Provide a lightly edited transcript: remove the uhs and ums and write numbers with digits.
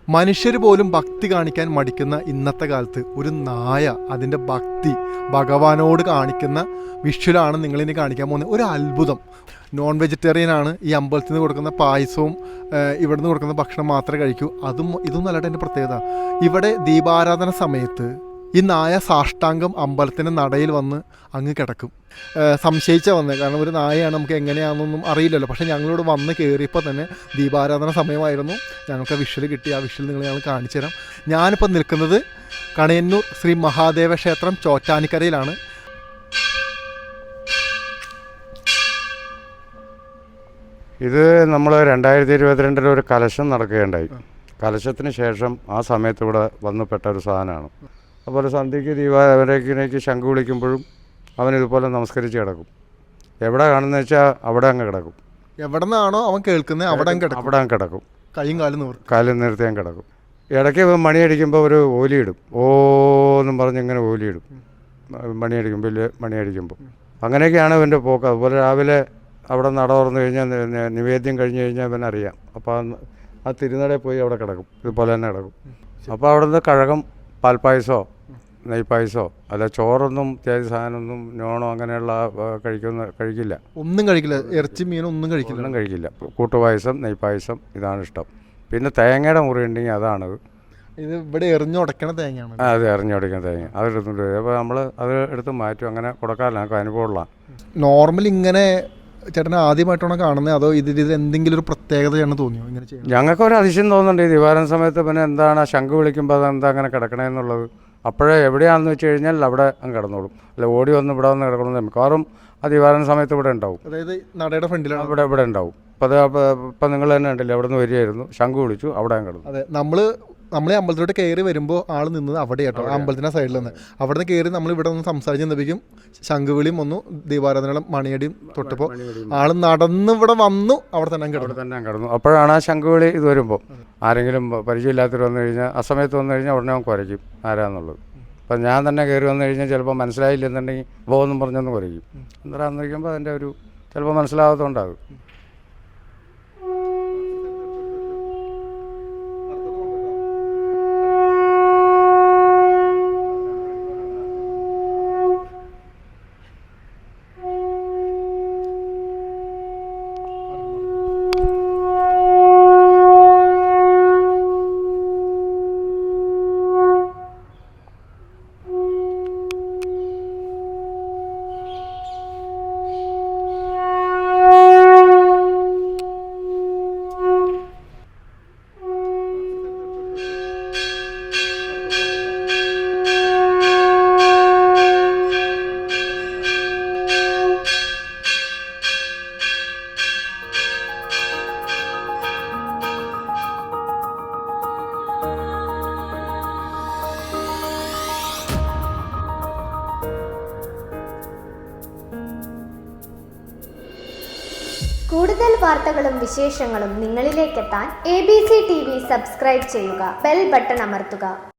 മനുഷ്യർ പോലും ഭക്തി കാണിക്കാൻ മടിക്കുന്ന ഇന്നത്തെ കാലത്ത് ഒരു നായ അതിൻ്റെ ഭക്തി ഭഗവാനോട് കാണിക്കുന്ന വിഷ്വലാണ് നിങ്ങളിനി കാണിക്കാൻ പോകുന്നത്. ഒരു അത്ഭുതം. നോൺ വെജിറ്റേറിയനാണ്. ഈ അമ്പലത്തിൽ നിന്ന് കൊടുക്കുന്ന പായസവും ഇവിടുന്ന് കൊടുക്കുന്ന ഭക്ഷണം മാത്രമേ കഴിക്കൂ. ഇതും നല്ലതായിട്ട് എൻ്റെ പ്രത്യേകത. ഇവിടെ ദീപാരാധന സമയത്ത് ഈ നായ സാഷ്ടാംഗം അമ്പലത്തിൻ്റെ നടയിൽ വന്ന് അങ്ങ് കിടക്കും. സംശയിച്ചാൽ കാരണം ഒരു നായയാണ്, നമുക്ക് എങ്ങനെയാണെന്നൊന്നും അറിയില്ലല്ലോ. പക്ഷേ ഞങ്ങളോട് വന്ന് കയറിയപ്പോൾ തന്നെ ദീപാരാധന സമയമായിരുന്നു. ഞങ്ങൾക്ക് ആ വിഷ്വൽ കിട്ടി. ആ വിഷ്വൽ ഞങ്ങൾ കാണിച്ചു തരാം. ഞാനിപ്പോൾ നിൽക്കുന്നത് കണയന്നൂർ ശ്രീ മഹാദേവ ക്ഷേത്രം ചോറ്റാനിക്കരയിലാണ്. ഇത് നമ്മൾ 2022 ഒരു കലശം നടക്കുകയുണ്ടായി. കലശത്തിന് ശേഷം ആ സമയത്ത് ഇവിടെ വന്നുപെട്ട ഒരു സാധനമാണ്. അതുപോലെ സന്ധ്യയ്ക്ക് ദീപാരാധനയ്ക്ക് ശംഖ് വിളിക്കുമ്പോഴും അവൻ ഇതുപോലെ നമസ്കരിച്ച് കിടക്കും. എവിടെ കാണുന്ന വെച്ചാൽ അവിടെ അങ്ങ് കിടക്കും. എവിടെ നിന്നാണോ അവൻ കേൾക്കുന്നത് അവിടെ അങ്ങ് കിടക്കും. കൈയും കാലും നിർത്തി അങ്ങ് കിടക്കും. ഇടയ്ക്ക് മണിയടിക്കുമ്പോൾ ഒരു ഓലിയിടും. ഓ എന്നും പറഞ്ഞ് ഇങ്ങനെ ഓലിയിടും മണിയടിക്കുമ്പോൾ മണിയടിക്കുമ്പോൾ. അങ്ങനെയൊക്കെയാണ് ഇവൻ്റെ പോക്ക്. അതുപോലെ രാവിലെ അവിടെ നട തുറന്നു കഴിഞ്ഞാൽ നിവേദ്യം കഴിഞ്ഞ് കഴിഞ്ഞാൽ ഇവനറിയാം. അപ്പോൾ ആ തിരുനടയിൽ പോയി അവിടെ കിടക്കും. ഇതുപോലെ തന്നെ കിടക്കും. അപ്പോൾ അവിടെ നിന്ന് കഴകം പാൽപ്പായസോ നെയ്പായസോ അല്ല ചോറൊന്നും ഇത്യാദി സാധനമൊന്നും നോണോ അങ്ങനെയുള്ള കഴിക്കില്ല. ഒന്നും കഴിക്കില്ല. ഇറച്ചി മീനും ഒന്നും കഴിക്കില്ല. കൂട്ടുപായസം നെയ്പായസം ഇതാണ് ഇഷ്ടം. പിന്നെ തേങ്ങയുടെ മുറി ഉണ്ടെങ്കിൽ അതാണത്. ഇത് ഇവിടെ എറിഞ്ഞുടക്കണ തേങ്ങയാണ്. അത് എറിഞ്ഞുടക്കുന്ന തേങ്ങ അതെടുത്തിട്ട് അപ്പോൾ നമ്മൾ അത് എടുത്ത് മാറ്റും. അങ്ങനെ കൊടുക്കാറില്ല, നമുക്ക് അനുഭവമുള്ള. നോർമൽ ഇങ്ങനെ ചേട്ടനെ ആദ്യമായിട്ടാണോ കാണുന്നത്, അതോ ഇതിൽ എന്തെങ്കിലും ഒരു പ്രത്യേകതയാണ് തോന്നിയോ ഇങ്ങനെ ചെയ്യുന്നത്? ഞങ്ങൾക്ക് ഒരു അതിശയം തോന്നുന്നുണ്ട്. ഈ ദിവാരം സമയത്ത് പിന്നെ എന്താണ് ശംഖ് വിളിക്കുമ്പോൾ അതെന്താ അങ്ങനെ കിടക്കണമെന്നുള്ളത്. അപ്പോഴേ എവിടെയാണെന്ന് വെച്ച് കഴിഞ്ഞാൽ അവിടെ അങ്ങ് കിടന്നോളും. അല്ല ഓടി വന്ന് ഇവിടെ വന്ന് കിടക്കണമെന്ന് മിക്കവാറും ആ ദിവാരം സമയത്ത് ഇവിടെ ഉണ്ടാവും. അതായത് നടയുടെ ഫ്രണ്ടിലാണ് ഇവിടെ ഉണ്ടാവും. ഇപ്പം നിങ്ങൾ തന്നെ ഉണ്ടല്ലോ, അവിടെ നിന്ന് വരികയായിരുന്നു, ശംഖ് വിളിച്ചു, അവിടെ അങ്ങ് കിടന്നു. അതെ, നമ്മളെ അമ്പലത്തിലോട്ട് കയറി വരുമ്പോൾ ആൾ നിന്നത് അവിടെ കേട്ടോ, അമ്പലത്തിൻ്റെ സൈഡിൽ നിന്ന്. അവിടെ നിന്ന് കയറി നമ്മൾ ഇവിടെ ഒന്ന് സംസാരിച്ച് നിന്നപ്പോഴേക്കും ശംഖുവിളിയും വന്നു, ദീപാരാധനയുടെ മണിയടിയും തൊട്ടപ്പോൾ ആൾ നടന്ന് ഇവിടെ വന്നു, അവിടെ തന്നെ കിടന്നു. അപ്പോഴാണ് ആ ശംഖുവിളി ഇത് വരുമ്പോൾ ആരെങ്കിലും പരിചയമില്ലാത്തവർ വന്നു കഴിഞ്ഞാൽ ആ സമയത്ത് വന്നു കഴിഞ്ഞാൽ ഉടനെ നമുക്ക് കുരയ്ക്കും ആരാന്നുള്ളത്. അപ്പം ഞാൻ തന്നെ കയറി വന്നു കഴിഞ്ഞാൽ ചിലപ്പോൾ മനസ്സിലായില്ലെന്നുണ്ടെങ്കിൽ ബോധം പറഞ്ഞൊന്ന് കുരയ്ക്കും. എന്താണെന്ന് വയ്ക്കുമ്പോൾ അതിൻ്റെ ഒരു ചിലപ്പോൾ മനസ്സിലാകാത്തതുകൊണ്ടാകും. കൂടുതൽ വാർത്തകളും വിശേഷങ്ങളും നിങ്ങളിലേക്കെത്താൻ ABC TV സബ്സ്ക്രൈബ് ചെയ്യുക, ബെൽ ബട്ടൺ അമർത്തുക.